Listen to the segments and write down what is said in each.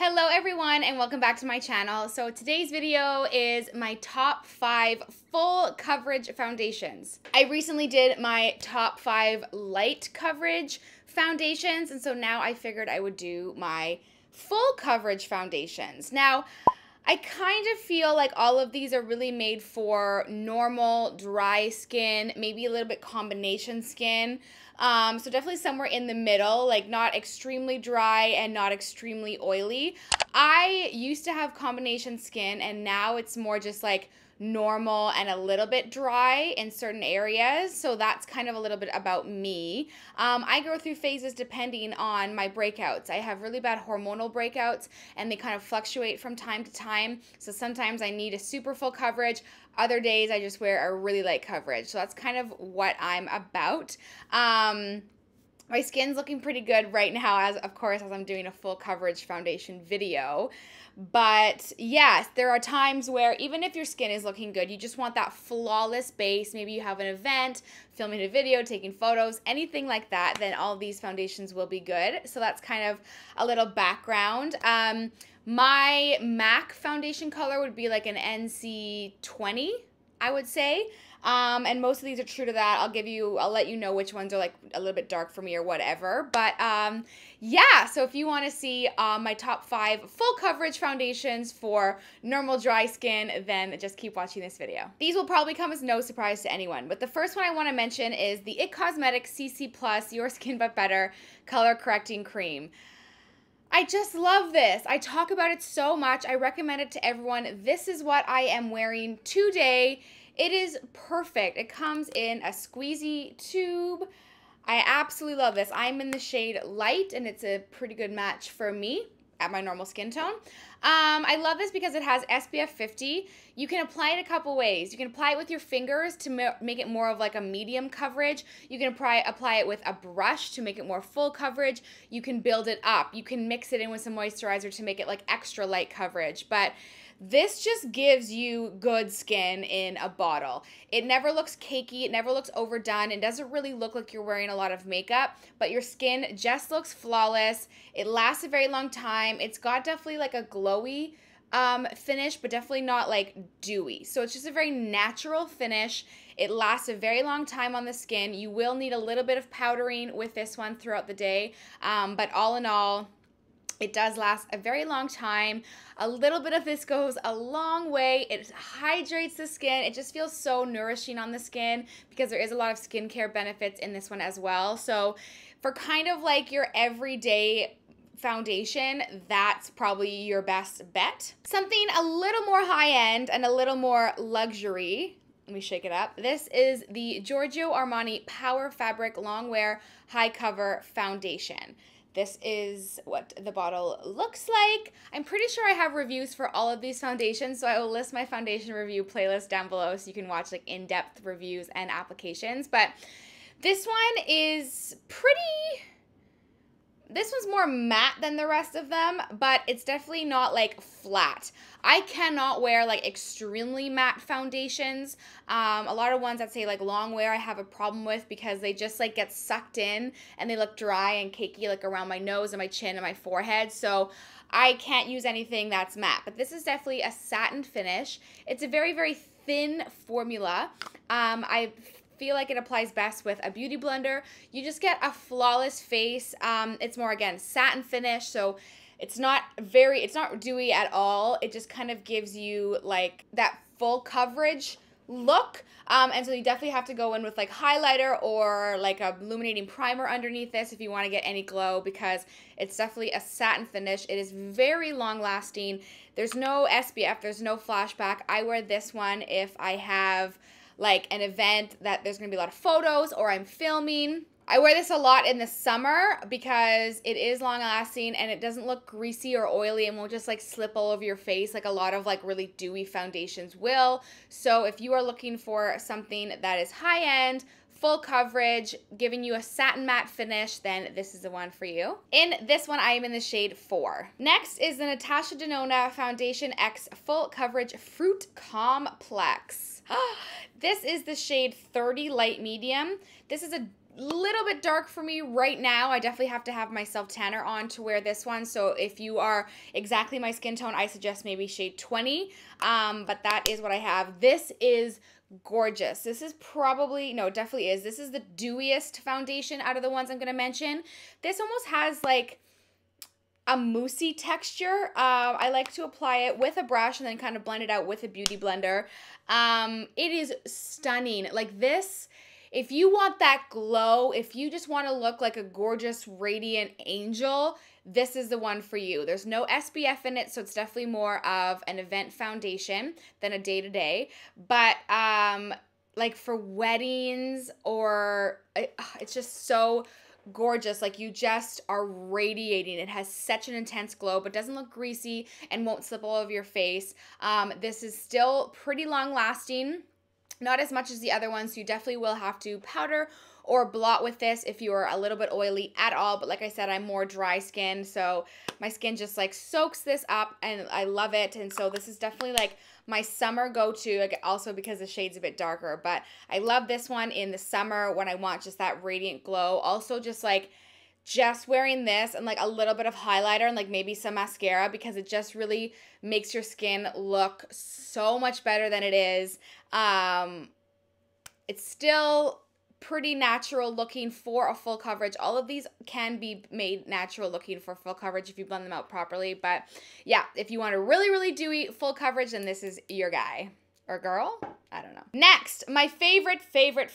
Hello everyone and welcome back to my channel. So today's video is my top 5 full coverage foundations. I recently did my top 5 light coverage foundations, and so now I figured I would do my full coverage foundations. Now, I kind of feel like all of these are really made for normal, dry skin, maybe a little bit combination skin. So definitely somewhere in the middle, like not extremely dry and not extremely oily. I used to have combination skin and now it's more just like normal and a little bit dry in certain areas. So that's kind of a little bit about me. I go through phases depending on my breakouts. I have really bad hormonal breakouts and they kind of fluctuate from time to time. So sometimes I need a super full coverage. Other days I just wear a really light coverage. So that's kind of what I'm about. My skin's looking pretty good right now, as I'm doing a full coverage foundation video. But yes, there are times where even if your skin is looking good, you just want that flawless base. Maybe you have an event, filming a video, taking photos, anything like that, then all of these foundations will be good. So that's kind of a little background. My MAC foundation color would be like an NC20, I would say. And most of these are true to that. I'll let you know which ones are like a little bit dark for me or whatever. But yeah, so if you want to see my top 5 full coverage foundations for normal dry skin, then just keep watching this video. These will probably come as no surprise to anyone, but the first one I want to mention is the IT Cosmetics CC Plus Your Skin But Better Color Correcting Cream. I just love this. I talk about it so much. I recommend it to everyone. This is what I am wearing today. It is perfect. It comes in a squeezy tube. I absolutely love this. I'm in the shade Light, and it's a pretty good match for me at my normal skin tone. I love this because it has SPF 50. You can apply it a couple ways. You can apply it with your fingers to make it more of like a medium coverage. You can apply it with a brush to make it more full coverage. You can build it up. You can mix it in with some moisturizer to make it like extra light coverage. But this just gives you good skin in a bottle. It never looks cakey. It never looks overdone. It doesn't really look like you're wearing a lot of makeup, but your skin just looks flawless. It lasts a very long time. It's got definitely like a glowy finish, but definitely not like dewy. So it's just a very natural finish. It lasts a very long time on the skin. You will need a little bit of powdering with this one throughout the day, but all in all, it does last a very long time. A little bit of this goes a long way. It hydrates the skin. It just feels so nourishing on the skin because there is a lot of skincare benefits in this one as well. So for kind of like your everyday foundation, that's probably your best bet. Something a little more high-end and a little more luxury. Let me shake it up. This is the Giorgio Armani Power Fabric Longwear High Cover Foundation. This is what the bottle looks like. I'm pretty sure I have reviews for all of these foundations, so I will list my foundation review playlist down below so you can watch like in-depth reviews and applications. But this one is this one's more matte than the rest of them, but it's definitely not like flat. I cannot wear like extremely matte foundations. A lot of ones that say like long wear I have a problem with because they just like get sucked in and they look dry and cakey like around my nose and my chin and my forehead. So I can't use anything that's matte, but this is definitely a satin finish. It's a very, very thin formula. I feel like it applies best with a beauty blender. You just get a flawless face. It's more, again, satin finish, so it's not dewy at all. It just kind of gives you like that full coverage look. And so you definitely have to go in with like highlighter or like a illuminating primer underneath this if you want to get any glow, because it's definitely a satin finish. It is very long lasting. There's no SPF, there's no flashback. I wear this one if I have like an event that there's gonna be a lot of photos or I'm filming. I wear this a lot in the summer because it is long lasting and it doesn't look greasy or oily and won't just like slip all over your face like a lot of like really dewy foundations will. So if you are looking for something that is high end, full coverage, giving you a satin matte finish, then this is the one for you. In this one, I am in the shade 4. Next is the Natasha Nonna Foundation X Full Coverage Fruit Complex. This is the shade 30 Light Medium. This is a little bit dark for me right now. I definitely have to have my self tanner on to wear this one. So if you are exactly my skin tone, I suggest maybe shade 20. But that is what I have. This is gorgeous. This is probably, no, it definitely is. This is the dewiest foundation out of the ones I'm going to mention. This almost has like a moussey texture. I like to apply it with a brush and then kind of blend it out with a beauty blender. It is stunning. Like this, if you want that glow, if you just want to look like a gorgeous, radiant angel, this is the one for you. There's no SPF in it, so it's definitely more of an event foundation than a day-to-day. But like for weddings or it's just so gorgeous. Like you just are radiating. It has such an intense glow, but doesn't look greasy and won't slip all over your face. This is still pretty long lasting. Not as much as the other ones, so you definitely will have to powder or blot with this if you are a little bit oily at all. But like I said, I'm more dry skin, so my skin just like soaks this up and I love it. And so this is definitely like my summer go-to, also because the shade's a bit darker. But I love this one in the summer when I want just that radiant glow. Also just wearing this and like a little bit of highlighter and like maybe some mascara, because it just really makes your skin look so much better than it is. It's still pretty natural looking for a full coverage. All of these can be made natural looking for full coverage if you blend them out properly. But yeah, if you want a really, really dewy full coverage, then this is your guy or girl. I don't know. Next, my favorite, pretty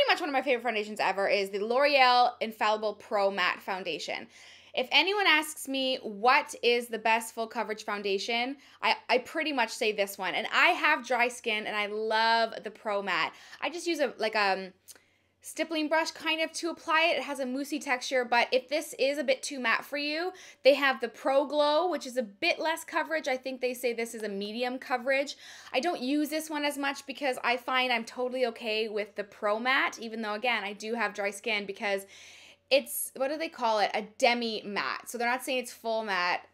much one of my favorite foundations ever is the L'Oreal Infallible Pro Matte Foundation. If anyone asks me what is the best full coverage foundation, I pretty much say this one. And I have dry skin and I love the Pro Matte. I just use a stippling brush kind of to apply it. It has a moussey texture, but if this is a bit too matte for you, they have the Pro Glow, which is a bit less coverage. I think they say this is a medium coverage. I don't use this one as much because I find I'm totally okay with the Pro Matte, even though, again, I do have dry skin, because it's, what do they call it? A demi matte. So they're not saying it's full matte.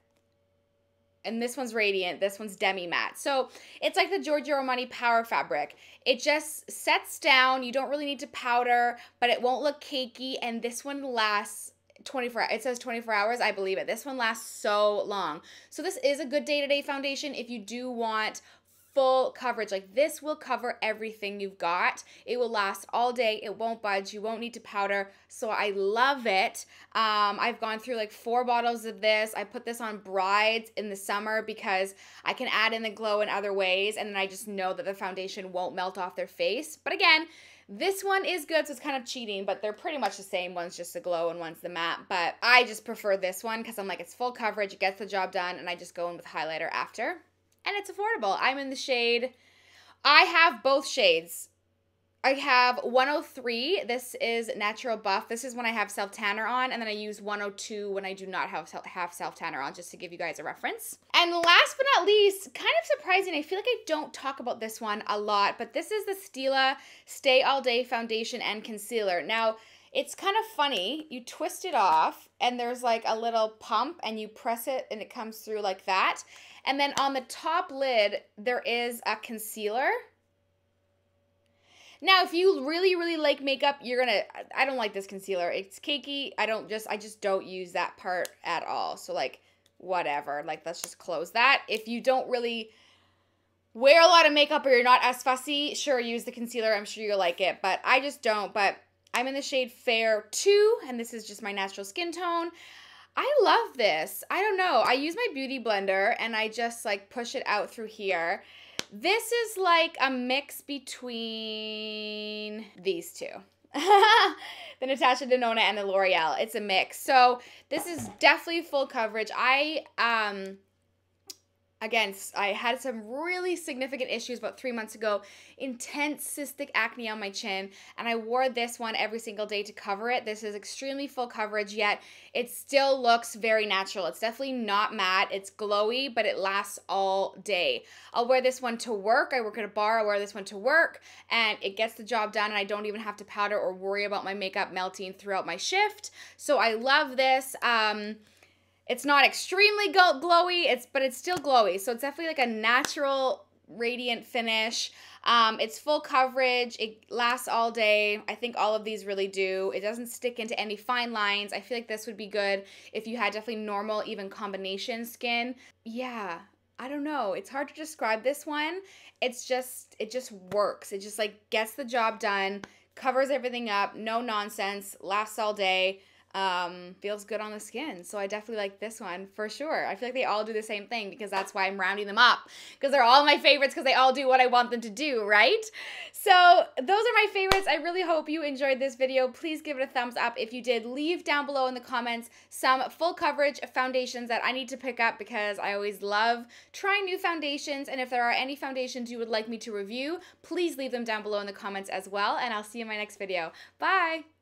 And this one's radiant, this one's demi matte. So it's like the Giorgio Armani Power Fabric. It just sets down. You don't really need to powder, but it won't look cakey. And this one lasts 24 hours. It says 24 hours. I believe it. This one lasts so long. So this is a good day-to-day foundation if you do want full coverage. Like this will cover everything you've got. It will last all day. It won't budge. You won't need to powder. So I love it. I've gone through like 4 bottles of this. I put this on brides in the summer because I can add in the glow in other ways, and then I just know that the foundation won't melt off their face. But again, this one is good, so it's kind of cheating, but they're pretty much the same. One's just the glow and one's the matte, but I just prefer this one because I'm like, it's full coverage, it gets the job done, and I just go in with highlighter after. And it's affordable. I'm in the shade, I have both shades. I have 103. This is Natural Buff. This is when I have self-tanner on, and then I use 102 when I do not have self-tanner on, just to give you guys a reference. And last but not least, kind of surprising, I feel like I don't talk about this one a lot, but this is the Stila Stay All Day Foundation and Concealer. Now, it's kind of funny. You twist it off, and there's like a little pump, and you press it, and it comes through like that. And then on the top lid, there is a concealer. Now, if you really, really like makeup, you're gonna, I don't like this concealer. It's cakey. I just don't use that part at all. So like, whatever, like let's just close that. If you don't really wear a lot of makeup or you're not as fussy, sure, use the concealer. I'm sure you'll like it, but I just don't. But I'm in the shade Fair 2, and this is just my natural skin tone. I love this. I don't know. I use my beauty blender and I just like push it out through here. This is like a mix between these two. The Natasha Nonna and the L'Oreal. It's a mix. So this is definitely full coverage. Again, I had some really significant issues about 3 months ago, intense cystic acne on my chin, and I wore this one every single day to cover it. This is extremely full coverage, yet it still looks very natural. It's definitely not matte. It's glowy, but it lasts all day. I'll wear this one to work. I work at a bar. I wear this one to work, and it gets the job done, and I don't even have to powder or worry about my makeup melting throughout my shift. So I love this. It's not extremely glowy, but it's still glowy. So it's definitely like a natural radiant finish. It's full coverage. It lasts all day. I think all of these really do. It doesn't stick into any fine lines. I feel like this would be good if you had definitely normal, even combination skin. Yeah, I don't know. It's hard to describe this one. It just works. It just like gets the job done, covers everything up, no nonsense, lasts all day. Feels good on the skin. So I definitely like this one for sure. I feel like they all do the same thing because that's why I'm rounding them up, because they're all my favorites because they all do what I want them to do, right? So those are my favorites. I really hope you enjoyed this video. Please give it a thumbs up if you did. Leave down below in the comments some full coverage foundations that I need to pick up because I always love trying new foundations. And if there are any foundations you would like me to review, please leave them down below in the comments as well. And I'll see you in my next video. Bye!